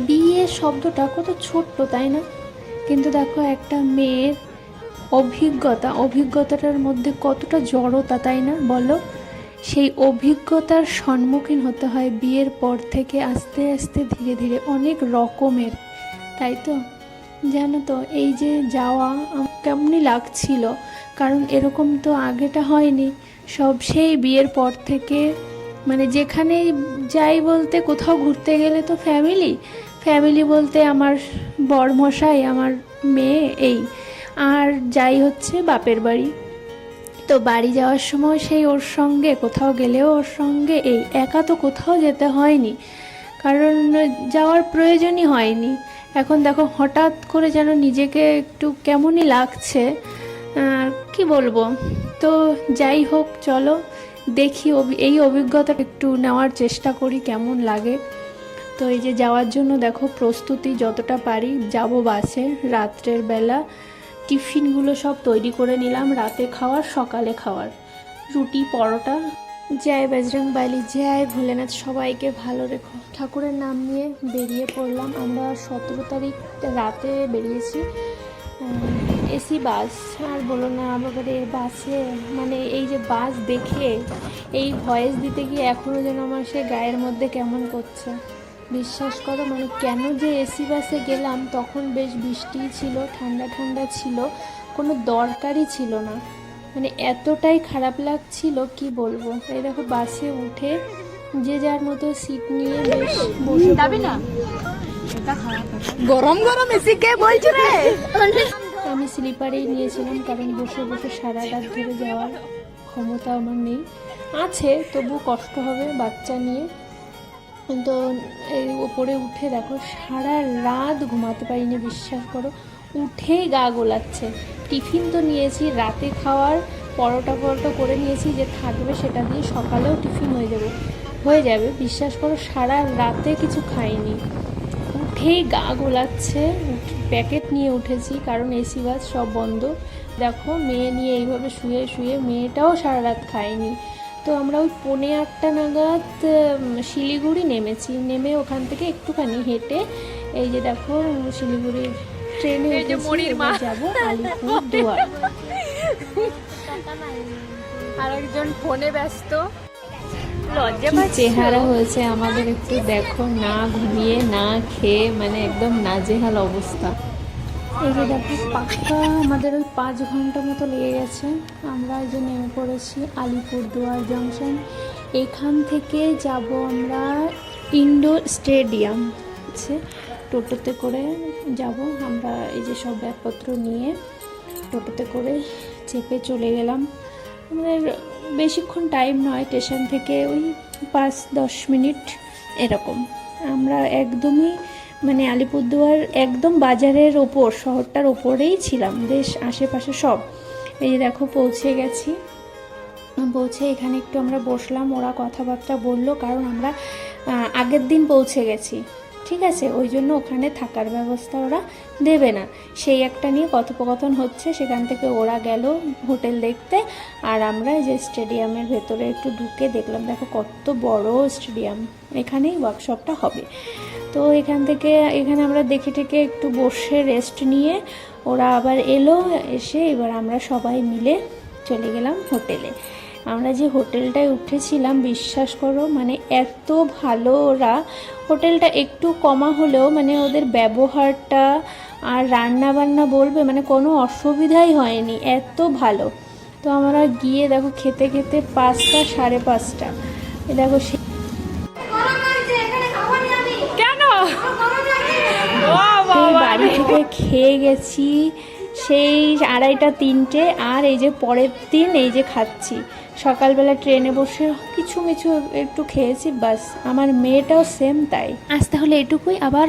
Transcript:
বিয়ে শব্দটা কত ছোট্ট, তাই না? কিন্তু দেখো একটা মেয়ের অভিজ্ঞতাটার মধ্যে কতটা জড়তা, তাই না বলো? সেই অভিজ্ঞতার সম্মুখীন হতে হয় বিয়ের পর থেকে আস্তে আস্তে ধীরে ধীরে অনেক রকমের, তাই তো? জানো তো এই যে যাওয়া আমার কেমনই লাগছিল, কারণ এরকম তো আগেটা হয়নি। সব সেই বিয়ের পর থেকে মানে যেখানে যাই বলতে কোথাও ঘুরতে গেলে তো ফ্যামিলি বলতে আমার বরমশাই, আমার মেয়ে, এই আর যাই হচ্ছে বাপের বাড়ি। তো বাড়ি যাওয়ার সময় সেই ওর সঙ্গে, কোথাও গেলেও ওর সঙ্গে, এই একা তো কোথাও যেতে হয়নি, কারণ যাওয়ার প্রয়োজনই হয়নি। এখন দেখো হঠাৎ করে যেন নিজেকে একটু কেমনই লাগছে, কি বলবো। তো যাই হোক, চলো দেখি এই অভিজ্ঞতা একটু নেওয়ার চেষ্টা করি কেমন লাগে। তো এই যে যাওয়ার জন্য দেখো প্রস্তুতি যতটা পারি, যাব বাসে রাত্রের বেলা। টিফিনগুলো সব তৈরি করে নিলাম, রাতে খাওয়ার সকালে খাওয়ার, রুটি পরোটা। জয় বজরং বালি, জয় ভোলেনাথ, সবাইকে ভালো রেখো। ঠাকুরের নাম নিয়ে বেরিয়ে পড়লাম। আমরা 17 তারিখ রাতে বেরিয়েছি, এসি বাস। আর বলো না, আবার বাসে মানে এই যে বাস দেখে এই ভয়েস দিতে গিয়ে এখনও যেন আমার সে গায়ের মধ্যে কেমন করছে। বিশ্বাস করো, মানে কেন যে এসি বাসে গেলাম, তখন বেশ বৃষ্টি ছিল, ঠান্ডা ঠান্ডা ছিল, কোনো দরকারই ছিল না, মানে এতটাই খারাপ লাগছিল কি বলবো। এই দেখো বাসে উঠে যে যার মতো সিট নিয়ে বেশ বসে যাবি না, গরম গরম এসি কে বলছে রে। আমি স্লিপারেই নিয়েছিলাম, কারণ বসে বসে সারা রাত ধরে যাওয়ার ক্ষমতা আমার নেই, আছে তবু কষ্ট হবে বাচ্চা নিয়ে। তো এই ওপরে উঠে দেখো সারা রাত ঘুমাতে পারিনি, বিশ্বাস করো, উঠেই গা গোলাচ্ছে। টিফিন তো নিয়েছি রাতে খাওয়ার, পরোটা করে নিয়েছি যে থাকবে, সেটা দিয়ে সকালেও টিফিন হয়ে যাবে। বিশ্বাস করো সারা রাতে কিছু খাইনি, উঠেই গা গোলাচ্ছে। প্যাকেট নিয়ে উঠেছি, কারণ এসি বাস সব বন্ধ। দেখো মেয়ে নিয়ে এইভাবে শুয়ে শুয়ে, মেয়েটাও সারা রাত খায়নি। তো আমরা ওই 8:45 নাগাদ শিলিগুড়ি নেমেছি, নেমে ওখান থেকে একটুখানি হেঁটে এই যে দেখো শিলিগুড়ির ট্রেনে যাবো আলিপুরদুয়ার। আরেকজন ফোনে ব্যস্ত, চেহারা হয়েছে আমাদের একটু দেখো, না ঘুমিয়ে না খেয়ে, মানে একদম নাজেহাল অবস্থা। এই যে দেখো পাক্কা আমাদের ওই 5 ঘন্টা মতো লেগে গেছে। আমরা এই যে নেমে পড়েছি আলিপুরদুয়ার জংশন। এখান থেকে যাব আমরা ইনডোর স্টেডিয়াম, টোটোতে করে যাব আমরা। এই যে সব ব্যাগপত্র নিয়ে টোটোতে করে চেপে চলে গেলাম। আমাদের বেশিক্ষণ টাইম নয়, স্টেশন থেকে ওই 5-10 মিনিট এরকম। আমরা একদমই মানে আলিপুরদুয়ার একদম বাজারের ওপর, শহরটার ওপরেই ছিলাম, বেশ আশেপাশে সব। এই যে দেখো পৌঁছে গেছি। পৌঁছে এখানে একটু আমরা বসলাম, ওরা কথাবার্তা বললো, কারণ আমরা আগের দিন পৌঁছে গেছি, ঠিক আছে, ওই জন্য ওখানে থাকার ব্যবস্থা ওরা দেবে না, সেই একটা নিয়ে কথোপকথন হচ্ছে। সেখান থেকে ওরা গেল হোটেল দেখতে, আর আমরা যে স্টেডিয়ামের ভেতরে একটু ঢুকে দেখলাম, দেখো কত বড় স্টেডিয়াম, এখানেই ওয়ার্কশপটা হবে। তো এখানে আমরা দেখে টেকে একটু বসে রেস্ট নিয়ে ওরা আবার এলো, এসে এবার আমরা সবাই মিলে চলে গেলাম হোটেলে। আমরা যে হোটেলটায় উঠেছিলাম, বিশ্বাস করো মানে এত ভালো ওরা, হোটেলটা একটু কমা হলেও মানে ওদের ব্যবহারটা আর রান্না বান্না বলবে মানে কোনো অসুবিধাই হয়নি, এত ভালো। তো আমরা গিয়ে দেখো খেতে খেতে 5টা 5:30, দেখো বাড়ি থেকে খেয়ে গেছি সেই 2:30 3টে, আর এই যে পরের দিন এই যে খাচ্ছি। সকালবেলা ট্রেনে বসে কিছু মিছু একটু খেয়েছি, বাস। আমার মেয়েটাও সেম তাই। আজ তাহলে এটুকুই, আবার